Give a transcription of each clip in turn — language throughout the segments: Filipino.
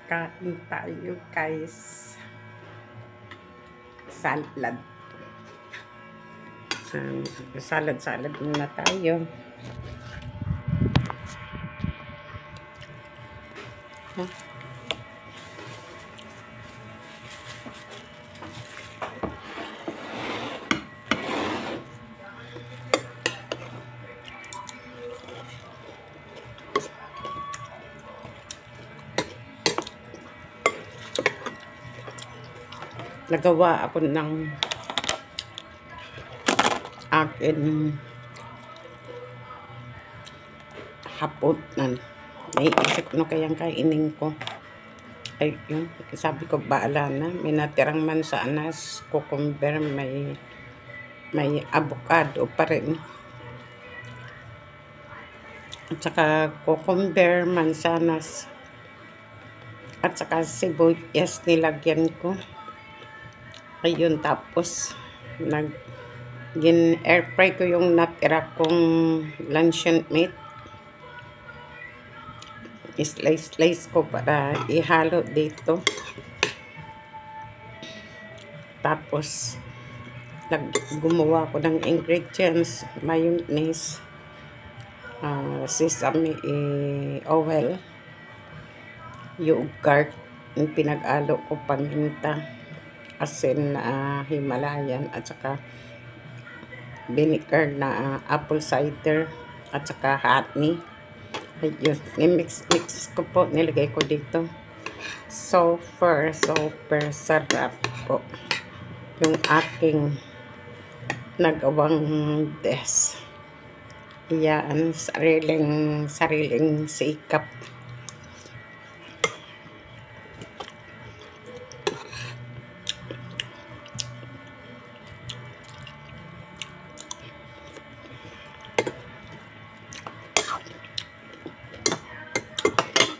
Kain tayo guys. Salad. Salad muna tayo. Nagawa ako ng akin hapunan. Naiisip ko kayang kainin ko. Ay, yun. Sabi ko, baala na. May natirang mansanas, cucumber, may avocado pa rin. At saka cucumber, mansanas, at saka sibuyas nilagyan ko. Ayun, tapos air fry ko yung natira kong luncheon meat. Slice ko para ihalo dito. Tapos gumawa ko ng ingredients: mayonnaise, sesame oil, yogurt, yung pinag-alo ko, paminta, asin na Himalayan, at saka vinegar na apple cider, at saka honey. Ayun, ni-mix ko po, nilagay ko dito. Super sarap po yung aking nagawang des. Yan, sariling sikap.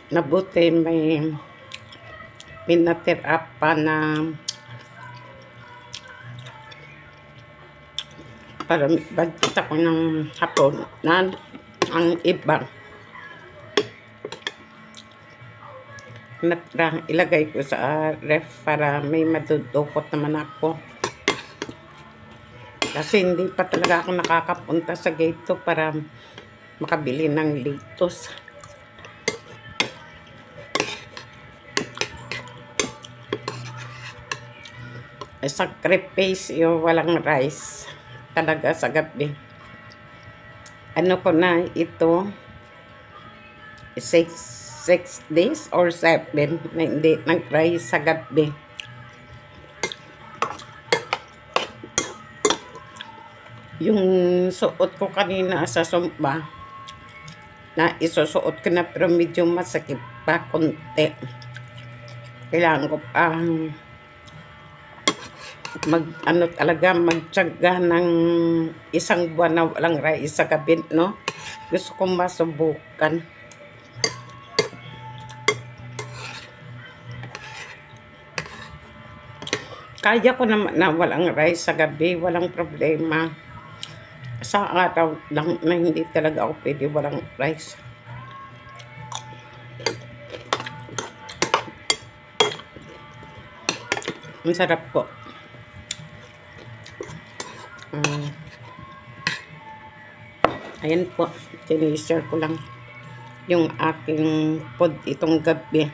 Nabuti may pinatira pa na para bagkita ko ng hapon na ang iba natira, ilagay ko sa ref para may madudukot naman ako, kasi hindi pa talaga ako nakakapunta sa gate para makabili ng litos. Sacrifice yung walang rice talaga sa gabi. Ano ko na ito, 6 days or 7 na hindi nag-rice sa gabi. Yung suot ko kanina sa sumba na isusuot ko na, pero medyo masakit pa konti. Kailangan ko pang magtiyaga ng 1 buwan na walang rice sa gabi, no? Gusto kong masubukan. Kaya ko naman na walang rice sa gabi, walang problema. Sa araw lang na hindi talaga ako pwede walang rice. Ang sarap po. Ayan po, tinishare ko lang yung aking food itong gabi.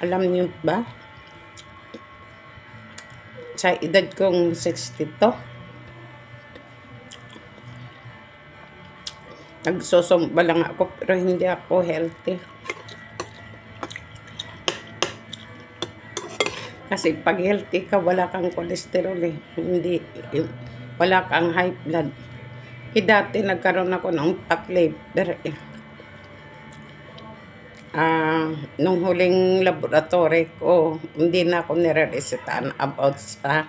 Alam niyo ba, sa edad kong 62, nagsusumba lang ako pero hindi ako healthy. Kasi pag healthy ka, wala kang cholesterol eh. Wala kang high blood. Dati nagkaroon ako ng fat liver eh. Nung huling laboratory ko, hindi na ako nire-resetahan about sa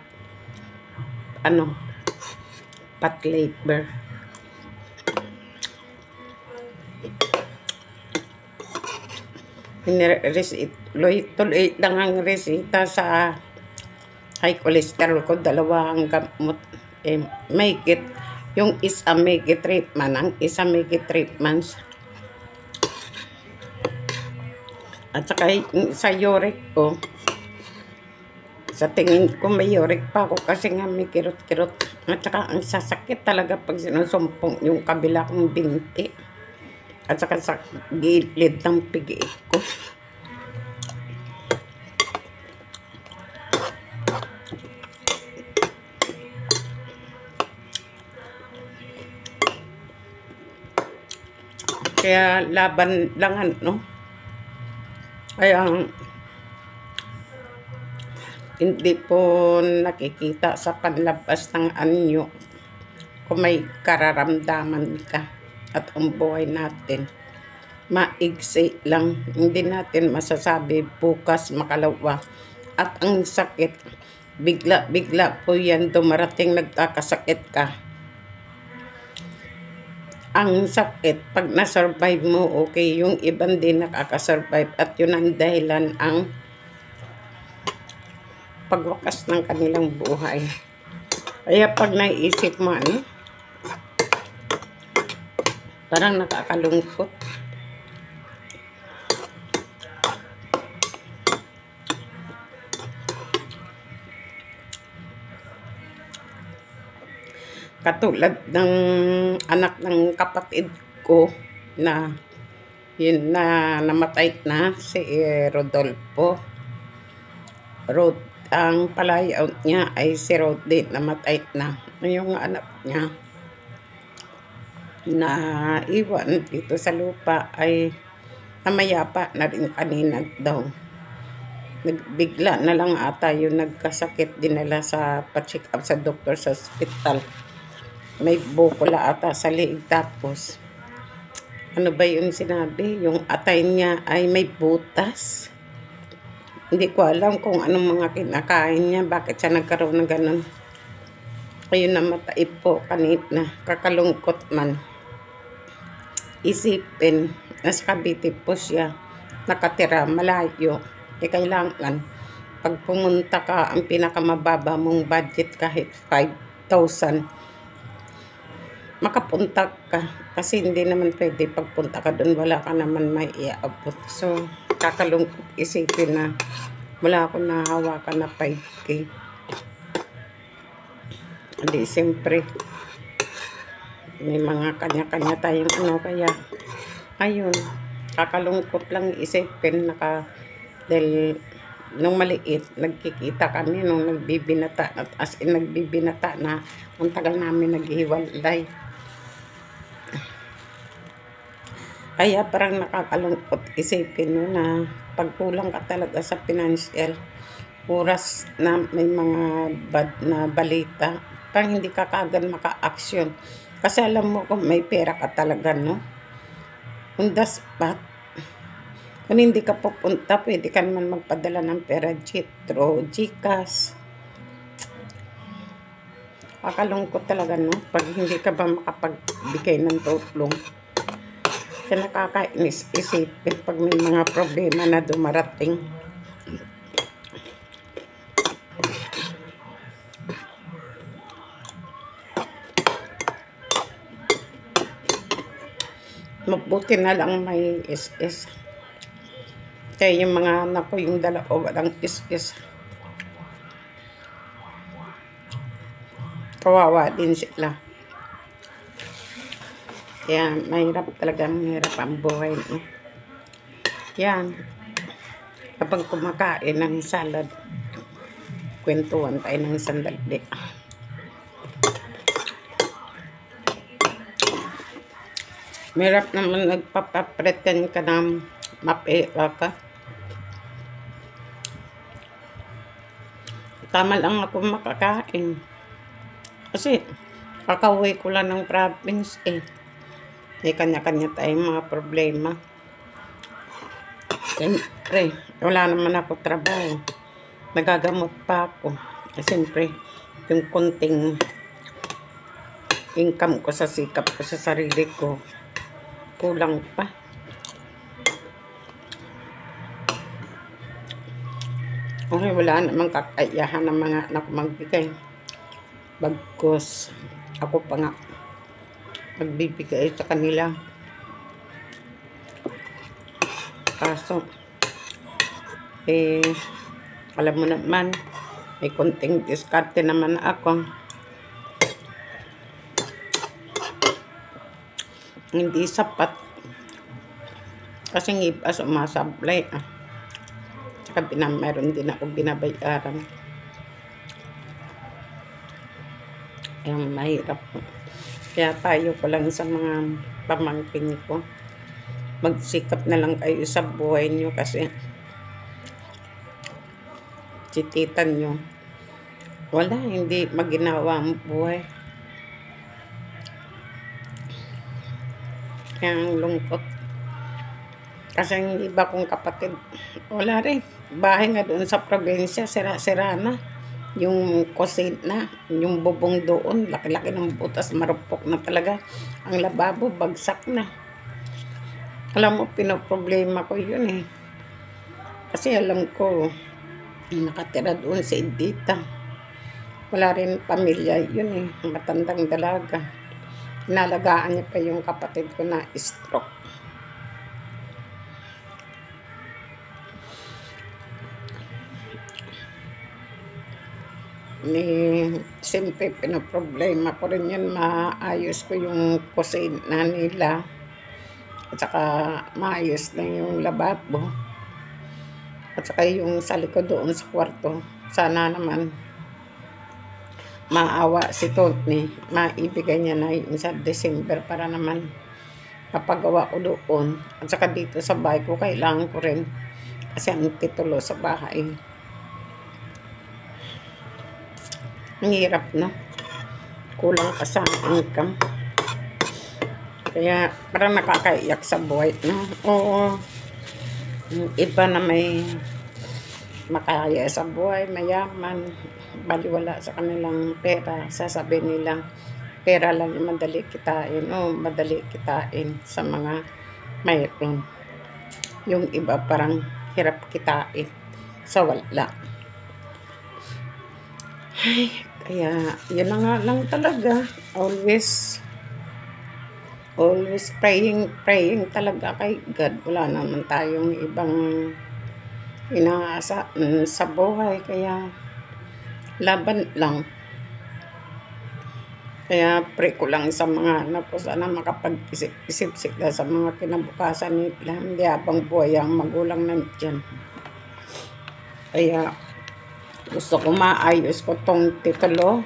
fat liver. Tuloy lang ang resita sa high cholesterol ko, 2 gamot. May kit Yung Isamigi treatment, ang Isamigi treatments. At saka sa uric ko, sa tingin ko may uric pa ako kasi nga may kirot-kirot. At saka ang sasakit talaga pag sinusumpong yung kabila kong binti. At saka sa gilid ng pigi ko. Kaya laban lang no. Kaya hindi po nakikita sa panlabas ng anyo kung may kararamdaman ka. At ang buhay natin maigsi lang, hindi natin masasabi bukas makalawa. At ang sakit bigla po yan dumarating, nagkakasakit ka. Ang sakit, pag na-survive mo, okay. Yung ibang din nakakasurvive. At yun ang dahilan ang pagwakas ng kanilang buhay. Kaya pag naiisip mo, parang nakakalungkot. Katulad ng anak ng kapatid ko na yun na namatay na, si Rodolfo. Ang palayaw niya ay si Rodi, namatay na. Yung anak niya na iwan dito sa lupa ay namayapa na rin kanina daw. Nagbigla na lang ata yung nagkasakit, dinala sa pa-check up sa doktor sa hospital. May bukula ata sa liig, tapos ano ba yung sinabi? Yung atay niya ay may butas. Hindi ko alam kung anong mga kinakain niya, bakit siya nagkaroon ng ganun. Ayun, namatay po kanina. Kakalungkot man. Isipin, nasa Cavite po siya nakatira, malayo. Kailangan pag pumunta ka, ang pinakamababa mong budget kahit 5,000 makapunta ka, kasi hindi naman pwede pagpunta ka doon wala ka naman may iaabot. So kakalungkot isipin na wala akong nahawakan na 5K. Hindi, siyempre may mga kanya-kanya tayong kaya ayun, kakalungkot lang isipin dahil nung maliit nagkikita kami nung nagbibinata, at as in nagbibinata na ang tagal namin naghiwalay. Kaya parang nakakalungkot isipin no, na pagkulang ka talaga sa financial, oras na may mga bad na balita, parang hindi ka kagad maka-action. Kasi alam mo kung may pera ka talaga, no? On the spot. Kung hindi ka pupunta, pwede ka naman magpadala ng pera through GCash. Kakalungkot talaga, no? Pag hindi ka ba makapagbigay ng tulong. Kaya nakakainis isipin pag may mga problema na dumarating. Mabuti na lang may SS. Kaya yung mga anak ko, yung dalawa walang SS. Kawawa din sila. Kaya mahirap talaga, mahirap ang buhay. Yan. Kapag kumakain ng salad, kwentuhan tayo ng sandali. Mahirap naman nagpapapretend ka na mapera ka. Tama lang ako makakain. Kasi kakauwi ko lang ng province May kanya-kanya tayong mga problema. Siyempre, wala naman ako trabaho. Nagagamot pa ako. Siyempre, yung konting income ko sa sikap ko sa sarili ko, kulang pa. Okay, wala namang kakayahan ng mga anak ko magbigay. Bagkus, ako pa nga magbibigay sa kanila. Kaso, alam mo naman, may konting diskarte naman ako. Hindi sapat. Kasi iba sumasablay. Tsaka meron din ako binabayaran. Kaya mahirap. Kaya tayo ko lang sa mga pamangkin ko. Magsikap na lang kayo sa buhay nyo kasi si tita nyo wala, hindi maginawa ang buhay. Kaya ang lungkot. Kasi ang iba kong kapatid, wala rin. Bahay nga doon sa probinsya, sira-sira na. Yung kusina, yung bubong doon, laki-laki ng butas, marupok na talaga. Ang lababo, bagsak na. Alam mo, pinoproblema ko yun eh. Kasi alam ko, nakatira doon si Edita. Wala rin pamilya yun eh, matandang dalaga. Inalagaan niya pa yung kapatid ko na stroke. Siyempre, pinoproblema ko rin yun, maayos ko yung kusina nila. At saka maayos na yung lababo. At saka yung sa likod doon sa kwarto. Sana naman maawa si Tony. Maibigay niya na yung sa December para naman kapagawa ko doon. At saka dito sa bahay ko, kailangan ko rin. Kasi ang titulo sa bahay. Ang hirap na. Kulang ka sa income. Kaya parang nakakaiyak sa buhay, no? Oo. Yung iba na may makaya sa buhay, mayaman, baliwala sa kanilang pera, sasabihin nila, pera lang yung madali kitain, o madali kitain sa mga mayroon. Yung iba parang hirap kitain sa wala. Ay, kaya yun na nga lang talaga. Always praying talaga kay God. Wala naman tayong ibang inaasa sa buhay. Kaya laban lang. Kaya pray ko lang sa mga anak ko, sana makapag-isip sila sa mga kinabukasan nila. Hindi habang buhay ang magulang nandiyan. Kaya gusto ko maayos ko tong titulo.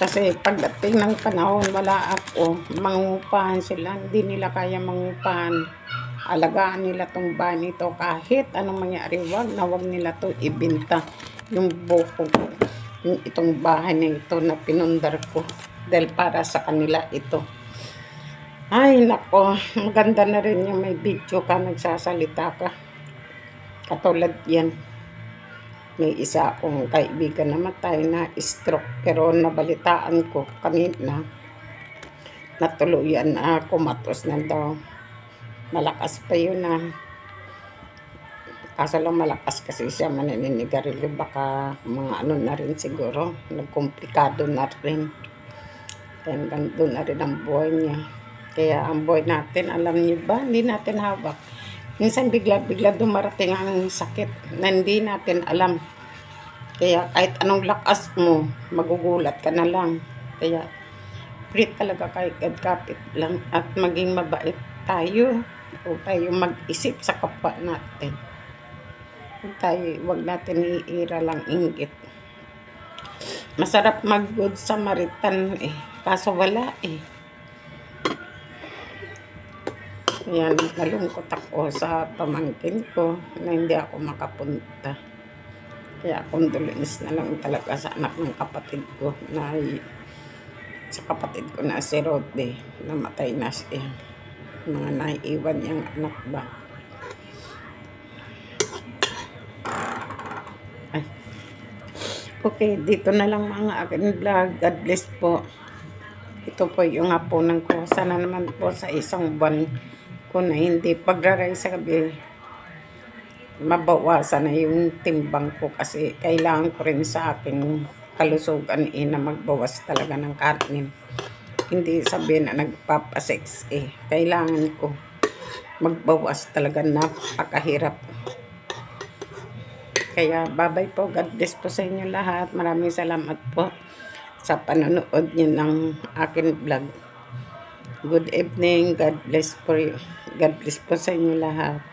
Kasi pagdating ng panahon, wala ako, mangungupahan sila, hindi nila kaya mangungupahan. Alagaan nila tong bahay nito kahit anong mangyari, wag nila to ibenta. Yung buko, yung itong bahay na ito na pinundar ko dahil para sa kanila ito. Ay nako, maganda na rin yung may video ka, nagsasalita ka. Katulad yan. May isa akong kaibigan namatay na stroke, pero nabalitaan ko kanina natuluyan na kumatos na daw. Malakas pa yun na. Kaso lang malakas kasi siya maninigarilyo, baka mga ano na rin siguro, nagkomplikado na rin. Hanggang doon na rin ang buhay niya. Kaya ang buhay natin, alam niyo ba, hindi natin hawak. Minsan bigla-bigla dumarating ang sakit na hindi natin alam. Kaya kahit anong lakas mo, magugulat ka na lang. Kaya pray talaga kay God, kapit lang at maging mabait tayo. O tayo mag-isip sa kapwa natin. Wag natin iira lang inggit. Masarap mag-good Samaritan eh. Kaso wala eh. Yan, nalungkot ako sa pamangkin ko na hindi ako makapunta. Kaya condolence na lang talaga sa anak ng kapatid ko na si Rodney, namatay na siya. Mga naiiwan niyang anak ba. Ay. Okay, dito na lang mga aking vlog. God bless po. Ito po yung hapunan ko. Sana naman po sa isang buwan ko na hindi pagraray sa gabi, mabawasan na yung timbang ko kasi kailangan ko rin sa aking kalusugan na magbawas talaga ng kanin. hindi sabihin na nagpapasex kailangan ko magbawas, talaga napakahirap. Kaya babay po, God bless po sa inyo lahat. Maraming salamat po sa panonood niyo ng akin vlog. Good evening, God bless po sa inyo lahat.